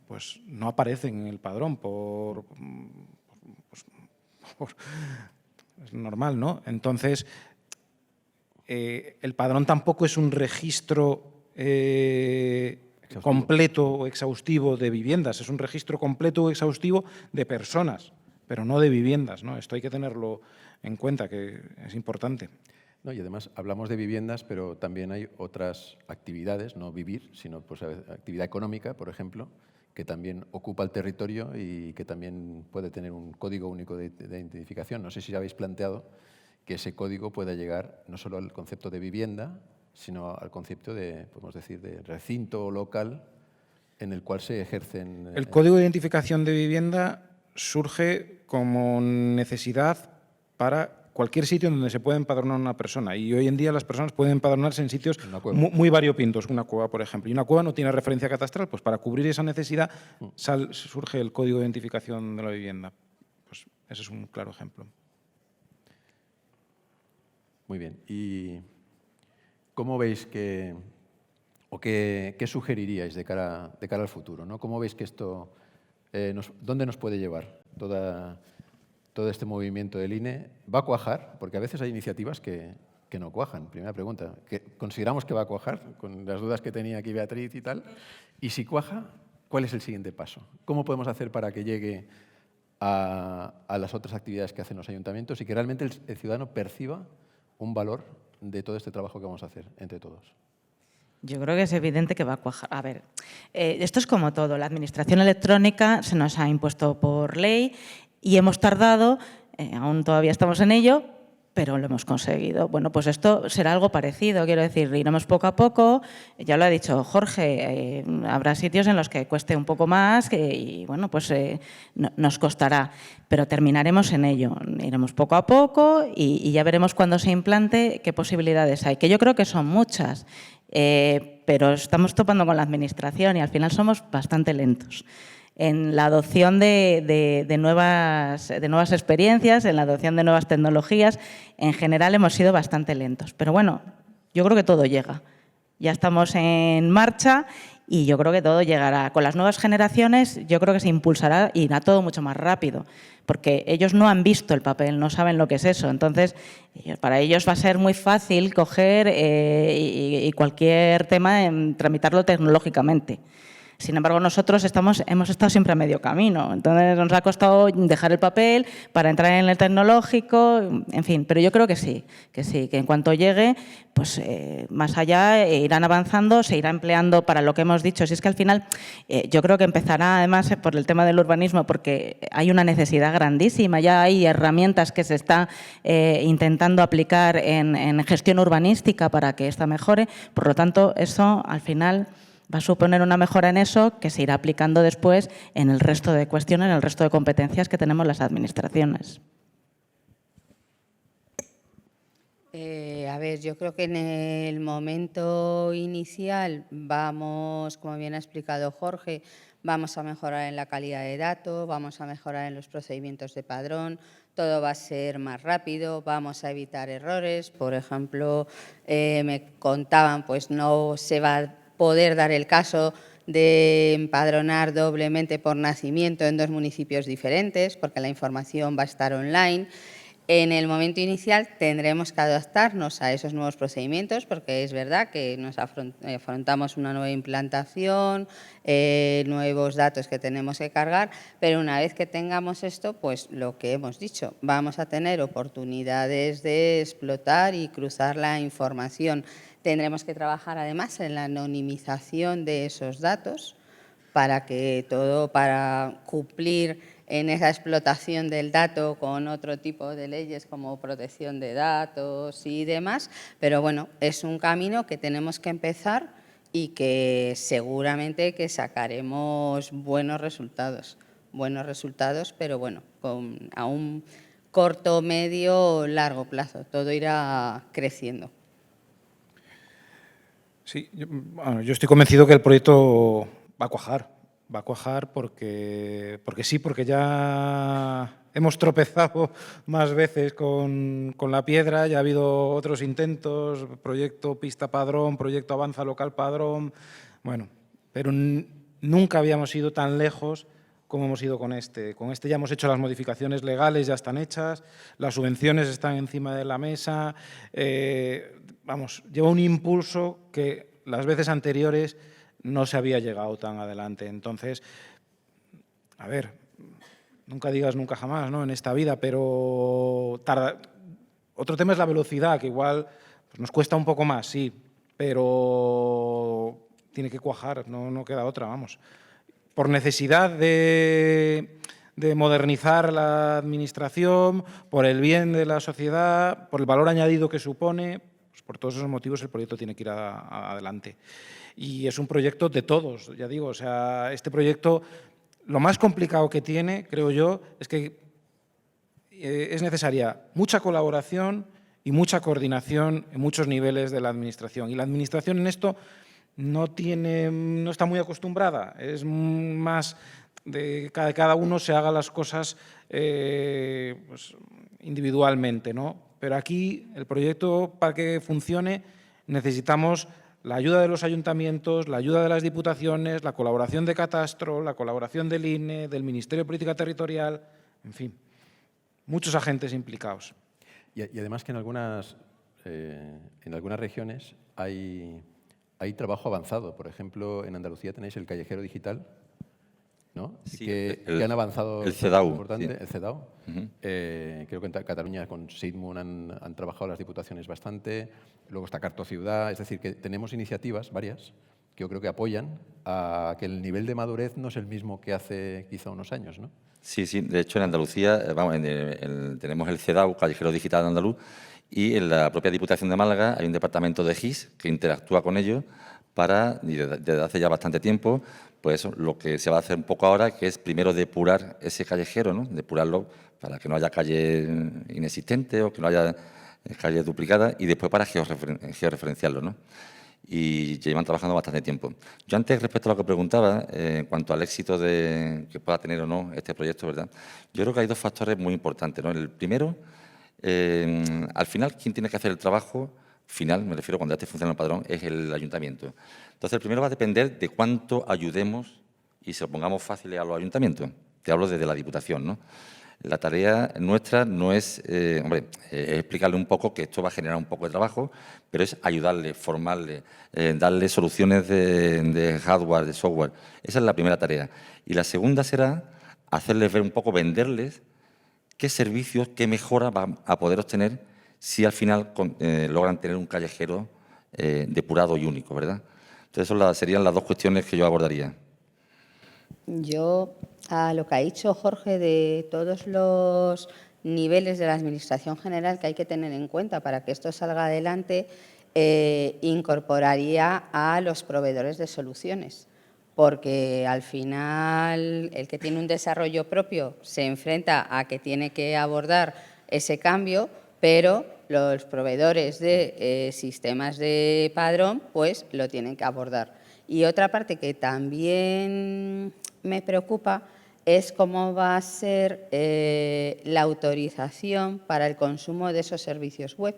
pues no aparecen en el padrón es normal, ¿no? Entonces, el padrón tampoco es un registro completo o exhaustivo de viviendas, es un registro completo o exhaustivo de personas, pero no de viviendas, ¿no? Esto hay que tenerlo en cuenta, que es importante. No, y además hablamos de viviendas, pero también hay otras actividades, no vivir, sino pues, actividad económica, por ejemplo, que también ocupa el territorio y que también puede tener un código único de identificación. No sé si habéis planteado que ese código pueda llegar no solo al concepto de vivienda, sino al concepto de, podemos decir, de recinto local en el cual se ejercen. El código de identificación de vivienda surge como necesidad para cualquier sitio en donde se puede empadronar una persona. Y hoy en día las personas pueden empadronarse en sitios muy variopintos, una cueva, por ejemplo. Y una cueva no tiene referencia catastral, pues para cubrir esa necesidad surge el código de identificación de la vivienda. Pues ese es un claro ejemplo. Muy bien. ¿Y cómo veis que, o qué sugeriríais de cara al futuro, ¿no? ¿Cómo veis que esto, dónde nos puede llevar todo este movimiento del INE? ¿Va a cuajar? Porque a veces hay iniciativas que no cuajan. Primera pregunta. ¿Consideramos que va a cuajar? Con las dudas que tenía aquí Beatriz y tal. Y si cuaja, ¿cuál es el siguiente paso? ¿Cómo podemos hacer para que llegue a las otras actividades que hacen los ayuntamientos y que realmente el ciudadano perciba un valor de todo este trabajo que vamos a hacer entre todos? Yo creo que es evidente que va a cuajar. A ver, esto es como todo. La administración electrónica se nos ha impuesto por ley y hemos tardado, aún todavía estamos en ello, pero lo hemos conseguido. Bueno, pues esto será algo parecido, quiero decir, iremos poco a poco. Ya lo ha dicho Jorge, habrá sitios en los que cueste un poco más y, bueno, pues nos costará, pero terminaremos en ello. Iremos poco a poco y ya veremos cuando se implante qué posibilidades hay, que yo creo que son muchas, pero estamos topando con la Administración y al final somos bastante lentos en la adopción de nuevas experiencias, en la adopción de nuevas tecnologías. En general hemos sido bastante lentos. Pero bueno, yo creo que todo llega. Ya estamos en marcha y yo creo que todo llegará. Con las nuevas generaciones yo creo que se impulsará y irá todo mucho más rápido, porque ellos no han visto el papel, no saben lo que es eso. Entonces, para ellos va a ser muy fácil coger y cualquier tema tramitarlo tecnológicamente. Sin embargo, nosotros hemos estado siempre a medio camino. Entonces, nos ha costado dejar el papel para entrar en el tecnológico, en fin. Pero yo creo que sí, que en cuanto llegue, pues más allá irán avanzando, se irá empleando para lo que hemos dicho. Si es que al final yo creo que empezará, además, por el tema del urbanismo, porque hay una necesidad grandísima. Ya hay herramientas que se está intentando aplicar en gestión urbanística para que esta mejore. Por lo tanto, eso al final va a suponer una mejora en eso que se irá aplicando después en el resto de cuestiones, en el resto de competencias que tenemos las administraciones. A ver, yo creo que en el momento inicial vamos, como bien ha explicado Jorge, vamos a mejorar en la calidad de datos, vamos a mejorar en los procedimientos de padrón, todo va a ser más rápido, vamos a evitar errores. Por ejemplo, me contaban, pues no se va a poder dar el caso de empadronar doblemente por nacimiento en 2 municipios diferentes, porque la información va a estar online. En el momento inicial tendremos que adaptarnos a esos nuevos procedimientos, porque es verdad que nos afrontamos una nueva implantación, nuevos datos que tenemos que cargar, pero una vez que tengamos esto, pues lo que hemos dicho, vamos a tener oportunidades de explotar y cruzar la información. Tendremos que trabajar además en la anonimización de esos datos para cumplir en esa explotación del dato con otro tipo de leyes como protección de datos y demás. Pero bueno, es un camino que tenemos que empezar y que seguramente que sacaremos buenos resultados, pero bueno, a un corto, medio, largo plazo. Todo irá creciendo. Sí, yo estoy convencido que el proyecto va a cuajar porque ya hemos tropezado más veces con la piedra, ya ha habido otros intentos, proyecto Pista Padrón, proyecto Avanza Local Padrón, bueno, pero nunca habíamos ido tan lejos como hemos ido con este. Con este ya hemos hecho las modificaciones legales, ya están hechas, las subvenciones están encima de la mesa, vamos, lleva un impulso que las veces anteriores no se había llegado tan adelante. Entonces, a ver, nunca digas nunca jamás, ¿no?, en esta vida, pero tarda. Otro tema es la velocidad, que igual pues nos cuesta un poco más, sí, pero tiene que cuajar, no queda otra, vamos. Por necesidad de modernizar la administración, por el bien de la sociedad, por el valor añadido que supone, pues por todos esos motivos el proyecto tiene que ir adelante. Y es un proyecto de todos, ya digo, o sea, este proyecto, lo más complicado que tiene, creo yo, es que es necesaria mucha colaboración y mucha coordinación en muchos niveles de la administración. Y la administración en esto no está muy acostumbrada, es más de que cada uno se haga las cosas pues, individualmente, ¿no? Pero aquí el proyecto, para que funcione, necesitamos la ayuda de los ayuntamientos, la ayuda de las diputaciones, la colaboración de Catastro, la colaboración del INE, del Ministerio de Política Territorial, en fin, muchos agentes implicados. Y además que en algunas regiones hay trabajo avanzado. Por ejemplo, en Andalucía tenéis el callejero digital, ¿no? Sí, que han avanzado. El CEDAW. Importante, sí. El CEDAW. Creo que en Cataluña con Sidmun han trabajado las diputaciones bastante. Luego está Carto Ciudad. Es decir, que tenemos iniciativas varias que yo creo que apoyan a que el nivel de madurez no es el mismo que hace quizá unos años, ¿no? Sí, sí. De hecho, en Andalucía vamos, tenemos el CEDAW, Callejero Digital Andaluz, y en la propia Diputación de Málaga hay un departamento de GIS que interactúa con ellos y desde hace ya bastante tiempo, pues eso, lo que se va a hacer un poco ahora, que es primero depurar ese callejero, ¿no? Depurarlo para que no haya calles inexistentes o que no haya calles duplicadas, y después para georreferenciarlo, ¿no? Y llevan trabajando bastante tiempo. Yo antes, respecto a lo que preguntaba, en cuanto al éxito que pueda tener o no este proyecto, ¿verdad? Yo creo que hay dos factores muy importantes, ¿no? El primero, al final, quien tiene que hacer el trabajo final, me refiero cuando ya esté funcionando el padrón, es el ayuntamiento. Entonces, el primero va a depender de cuánto ayudemos y se lo pongamos fáciles a los ayuntamientos. Te hablo desde la Diputación, ¿no? La tarea nuestra no es, explicarle un poco que esto va a generar un poco de trabajo, pero es ayudarle, formarle, darle soluciones de hardware, de software. Esa es la primera tarea. Y la segunda será hacerles ver un poco, venderles qué servicios, qué mejoras van a poder obtener si al final logran tener un callejero depurado y único, ¿verdad? Entonces, esas serían las dos cuestiones que yo abordaría. Yo, a lo que ha dicho Jorge de todos los niveles de la Administración General que hay que tener en cuenta para que esto salga adelante, incorporaría a los proveedores de soluciones, porque al final el que tiene un desarrollo propio se enfrenta a que tiene que abordar ese cambio, pero los proveedores de sistemas de padrón pues lo tienen que abordar. Y otra parte que también me preocupa es cómo va a ser la autorización para el consumo de esos servicios web,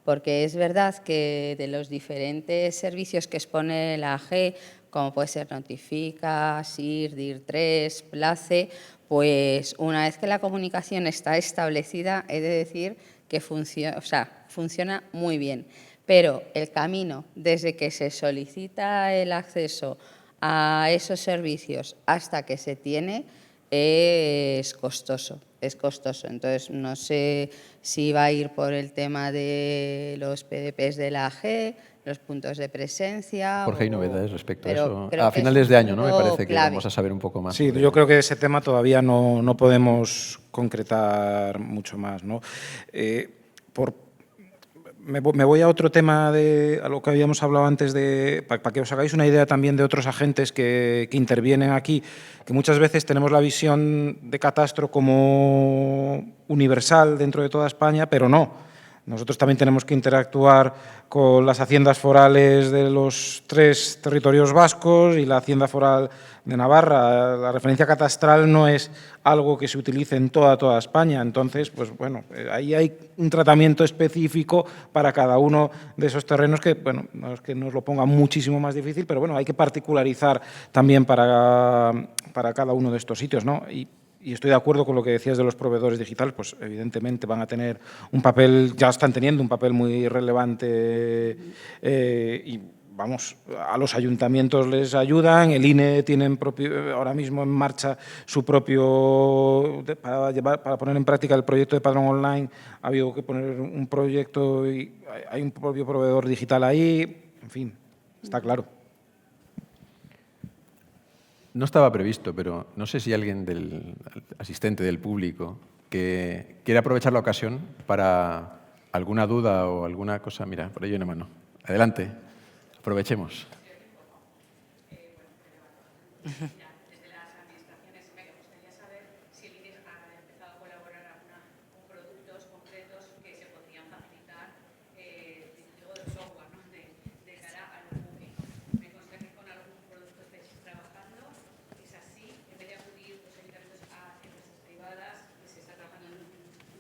porque es verdad que de los diferentes servicios que expone la AG, como puede ser Notifica, SIR, DIR3, Place, pues una vez que la comunicación está establecida, he de decir que funciona muy bien. Pero el camino desde que se solicita el acceso a esos servicios hasta que se tiene es costoso. Entonces, no sé si va a ir por el tema de los PDPs de la AG, los puntos de presencia. Jorge, ¿hay novedades respecto a eso? Creo A que finales es de año, ¿no? Me punto parece que clave. vamos a saber un poco más. Sí, yo creo que ese tema todavía no podemos concretar mucho más, ¿no? Me voy a otro tema, a lo que habíamos hablado antes, para que os hagáis una idea también de otros agentes que intervienen aquí, que muchas veces tenemos la visión de catastro como universal dentro de toda España, pero no. Nosotros también tenemos que interactuar con las haciendas forales de los 3 territorios vascos y la hacienda foral de Navarra. La referencia catastral no es algo que se utilice en toda España. Entonces, pues bueno, ahí hay un tratamiento específico para cada uno de esos terrenos que, bueno, no es que nos lo ponga muchísimo más difícil, pero bueno, hay que particularizar también para cada uno de estos sitios, ¿no? Y estoy de acuerdo con lo que decías de los proveedores digitales, pues evidentemente van a tener un papel, ya están teniendo un papel muy relevante y vamos, a los ayuntamientos les ayudan, el INE tiene ahora mismo en marcha su propio, para poner en práctica el proyecto de padrón online, ha habido que poner un proyecto y hay un propio proveedor digital ahí, en fin, está claro. No estaba previsto, pero no sé si alguien del asistente del público que quiere aprovechar la ocasión para alguna duda o alguna cosa. Mira, por ahí hay una mano. Adelante, aprovechemos. Desde las administraciones me gustaría saber si el INE ha empezado a colaborar con productos concretos que se podrían facilitar del software, ¿no? de cara a lo público. Me consta que con algún producto estáis trabajando. Es así, en vez de acudir los ayuntamientos a empresas privadas, se está trabajando en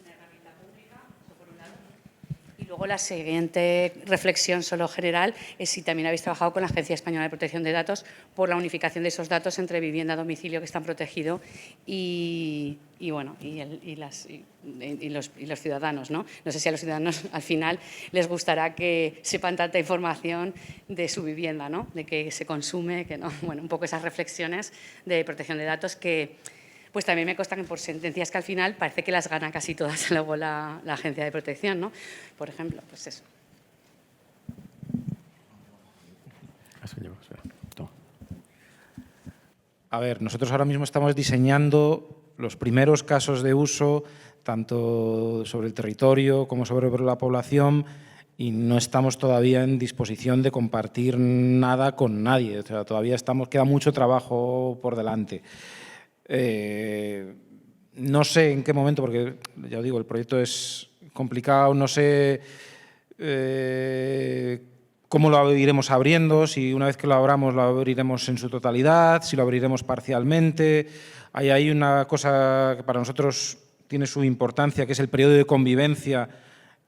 una herramienta pública, eso por un lado. Y luego la siguiente reflexión solo general es si también habéis trabajado con la Agencia Española de Protección de Datos por la unificación de esos datos entre vivienda, domicilio que están protegidos y los ciudadanos, ¿no? No sé si a los ciudadanos al final les gustará que sepan tanta información de su vivienda, ¿no? De que se consume, que no. Bueno, un poco esas reflexiones de protección de datos que pues también me constan por sentencias que al final parece que las gana casi todas luego la Agencia de Protección, ¿no? Por ejemplo, pues eso. A ver, nosotros ahora mismo estamos diseñando los primeros casos de uso, tanto sobre el territorio como sobre la población, y no estamos todavía en disposición de compartir nada con nadie. O sea, todavía queda mucho trabajo por delante. No sé en qué momento, porque ya os digo, el proyecto es complicado, no sé cómo lo iremos abriendo, si una vez que lo abramos lo abriremos en su totalidad, si lo abriremos parcialmente. Hay una cosa que para nosotros tiene su importancia, que es el periodo de convivencia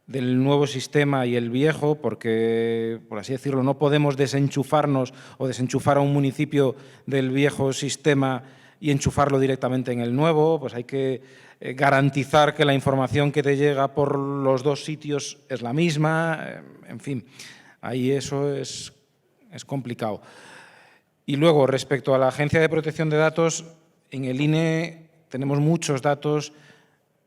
del nuevo sistema y el viejo, porque, por así decirlo, no podemos desenchufarnos o desenchufar a un municipio del viejo sistema y enchufarlo directamente en el nuevo. Pues hay que garantizar que la información que te llega por los dos sitios es la misma, en fin, ahí eso es complicado. Y luego, respecto a la Agencia de Protección de Datos, en el INE tenemos muchos datos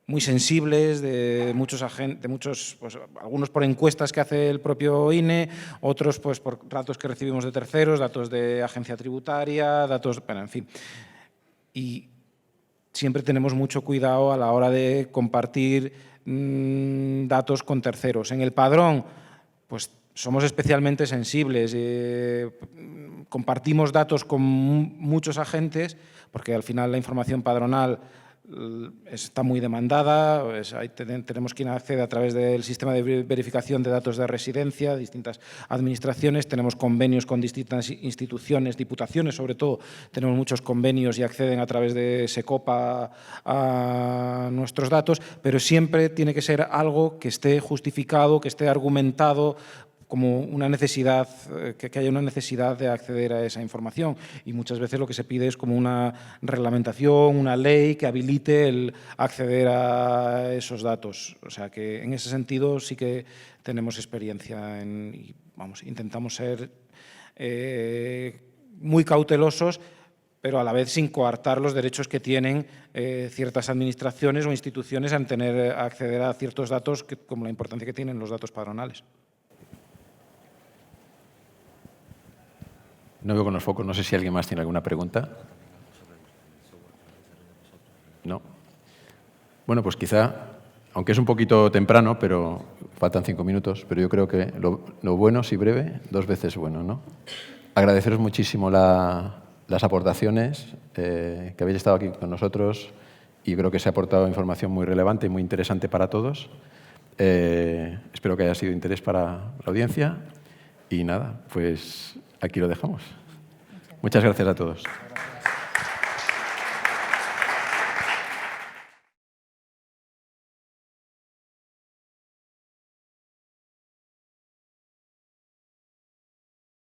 muy sensibles de muchos, pues, algunos por encuestas que hace el propio INE, otros pues, por datos que recibimos de terceros, datos de agencia tributaria, datos, bueno, en fin. Y siempre tenemos mucho cuidado a la hora de compartir datos con terceros. En el padrón, pues somos especialmente sensibles. Compartimos datos con muchos agentes, porque al final la información padronal está muy demandada, pues tenemos quien accede a través del sistema de verificación de datos de residencia, distintas administraciones, tenemos convenios con distintas instituciones, diputaciones sobre todo, tenemos muchos convenios y acceden a través de SECOPA a nuestros datos, pero siempre tiene que ser algo que esté justificado, que esté argumentado, como una necesidad, que haya una necesidad de acceder a esa información. Y muchas veces lo que se pide es como una reglamentación, una ley que habilite el acceder a esos datos. O sea que en ese sentido sí que tenemos experiencia y vamos, intentamos ser muy cautelosos, pero a la vez sin coartar los derechos que tienen ciertas administraciones o instituciones en acceder a ciertos datos, como la importancia que tienen los datos padronales. No veo con los focos, no sé si alguien más tiene alguna pregunta. No. Bueno, pues quizá, aunque es un poquito temprano, pero faltan 5 minutos, pero yo creo que lo bueno, si breve, 2 veces bueno, ¿no? Agradeceros muchísimo las aportaciones, que habéis estado aquí con nosotros, y creo que se ha aportado información muy relevante y muy interesante para todos. Espero que haya sido de interés para la audiencia. Y nada, pues aquí lo dejamos. Muchas gracias a todos.